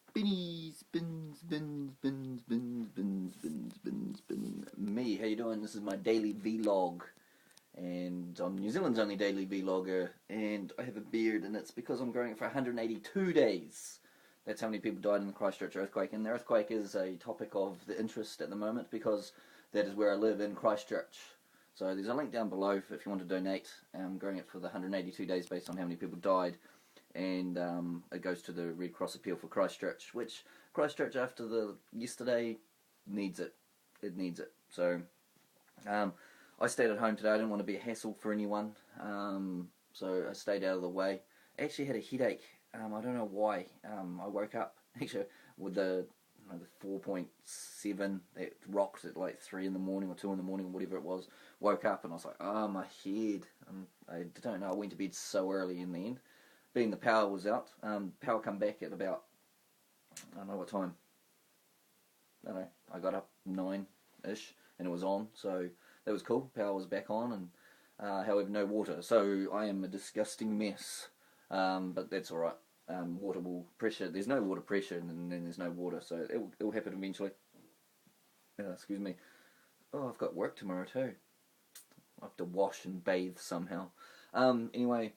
Spinny, spin, spin, spin, spin, spin, spin, spin, spin. Me, how you doing? This is my daily vlog, and I'm New Zealand's only daily vlogger, and I have a beard, and it's because I'm growing it for 182 days. That's how many people died in the Christchurch earthquake, and the earthquake is a topic of the interest at the moment because that is where I live in Christchurch. So there's a link down below if you want to donate. I'm growing it for the 182 days based on how many people died, and it goes to the Red Cross Appeal for Christchurch, which Christchurch after the yesterday needs it. It needs it. So I stayed at home today. I didn't want to be a hassle for anyone, so I stayed out of the way. I actually had a headache. I don't know why. I woke up actually with the 4.7 that rocked at like 3 in the morning or 2 in the morning, whatever it was. Woke up and I was like, oh, my head. I don't know. I went to bed so early in the end. Being the power was out. Power come back at about, I don't know what time. I don't know. I got up 9-ish and it was on, so that was cool. Power was back on, and however, no water. So I am a disgusting mess, but that's alright. Water will pressure. There's no water pressure, and then there's no water, so it'll happen eventually. Excuse me. Oh, I've got work tomorrow too. I have to wash and bathe somehow. Anyway,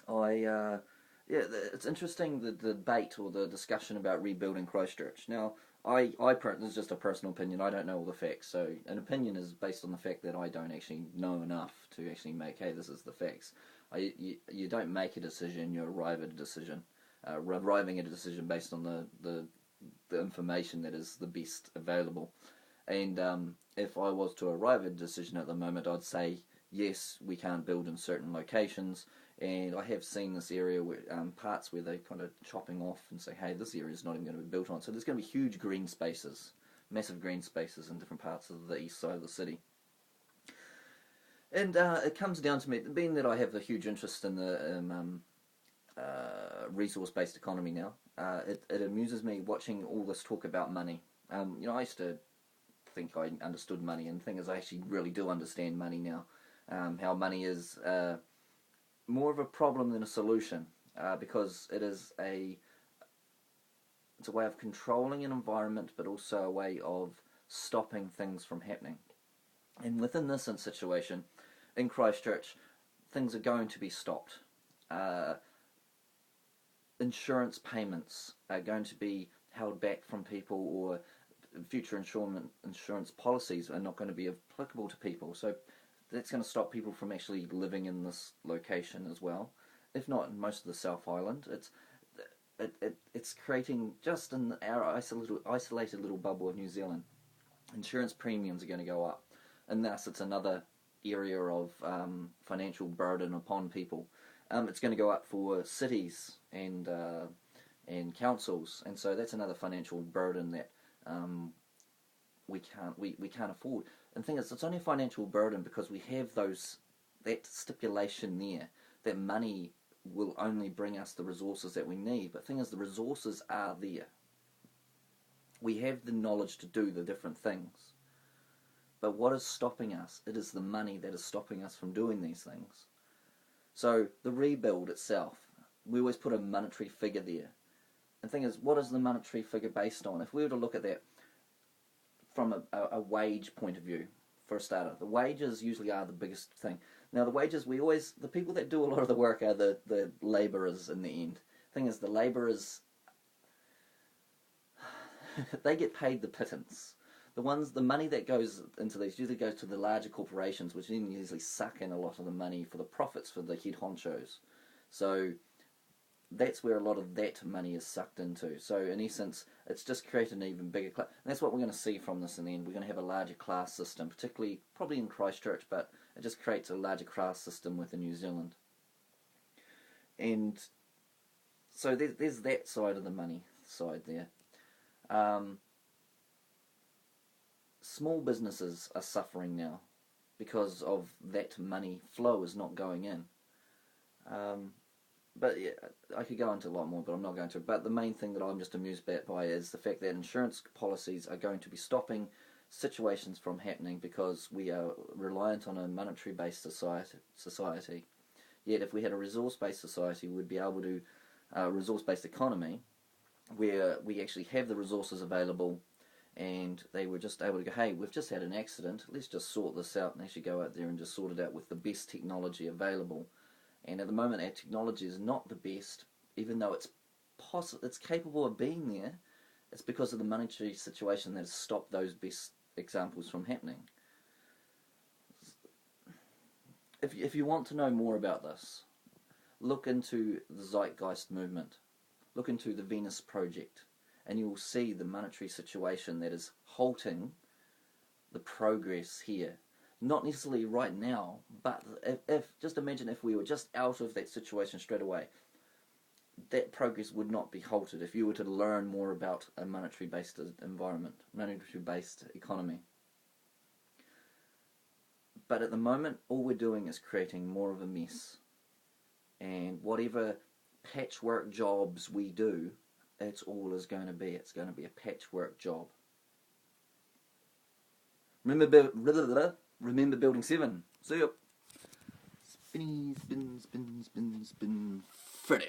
yeah, it's interesting the debate or the discussion about rebuilding Christchurch. Now, this is just a personal opinion. I don't know all the facts, so an opinion is based on the fact that I don't actually know enough to actually make, hey, this is the facts. You don't make a decision, you arrive at a decision. Arriving at a decision based on the information that is the best available. And if I was to arrive at a decision at the moment, I'd say, yes, we can't build in certain locations. And I have seen this area where parts where they're kind of chopping off and say, hey, this area is not even going to be built on. So there's going to be huge green spaces, massive green spaces in different parts of the east side of the city. And it comes down to me, being that I have a huge interest in the resource-based economy now, it amuses me watching all this talk about money. I used to think I understood money, and the thing is I actually really do understand money now. How money is more of a problem than a solution, because it's a way of controlling an environment, but also a way of stopping things from happening. And within this situation, in Christchurch, things are going to be stopped. Insurance payments are going to be held back from people, or future insurance policies are not going to be applicable to people. So that's going to stop people from actually living in this location as well. If not in most of the South Island, it's creating, just in our isolated little bubble of New Zealand, insurance premiums are going to go up, and thus it's another area of financial burden upon people. It's going to go up for cities and councils, and so that's another financial burden that we can't afford. And the thing is, it's only a financial burden because we have that stipulation there that money will only bring us the resources that we need. But the thing is, the resources are there. We have the knowledge to do the different things. But what is stopping us? It is the money that is stopping us from doing these things. So the rebuild itself, we always put a monetary figure there. And the thing is, what is the monetary figure based on? If we were to look at that from a wage point of view, for a starter, the wages usually are the biggest thing. Now, the wages, the people that do a lot of the work are the labourers in the end. The thing is, the labourers, they get paid the pittance. The money that goes into these usually goes to the larger corporations, which then usually suck in a lot of the money for the profits for the head honchos. So that's where a lot of that money is sucked into. So in essence, it's just created an even bigger class. And that's what we're going to see from this in the end. We're going to have a larger class system, particularly probably in Christchurch, but it just creates a larger class system within New Zealand. And so there's that side of the money side there. Small businesses are suffering now because of that money flow is not going in. But yeah, I could go into a lot more, but I'm not going to. But the main thing that I'm just amused by is the fact that insurance policies are going to be stopping situations from happening because we are reliant on a monetary-based society. Yet if we had a resource-based society, we'd be able to, resource-based economy, where we actually have the resources available, and they were just able to go, hey, we've just had an accident, let's just sort this out, and actually go out there and just sort it out with the best technology available. And at the moment our technology is not the best, even though it's capable of being there. It's because of the monetary situation that has stopped those best examples from happening. If you want to know more about this, look into the Zeitgeist movement, look into the Venus Project, and you will see the monetary situation that is halting the progress here. Not necessarily right now, but if just imagine if we were just out of that situation straight away, that progress would not be halted if you were to learn more about a monetary-based environment, monetary-based economy. But at the moment, all we're doing is creating more of a mess. And whatever patchwork jobs we do, that's all it's going to be. It's going to be a patchwork job. Remember Building 7. See ya. Spinny, spin, spin, spin, spin, Freddy.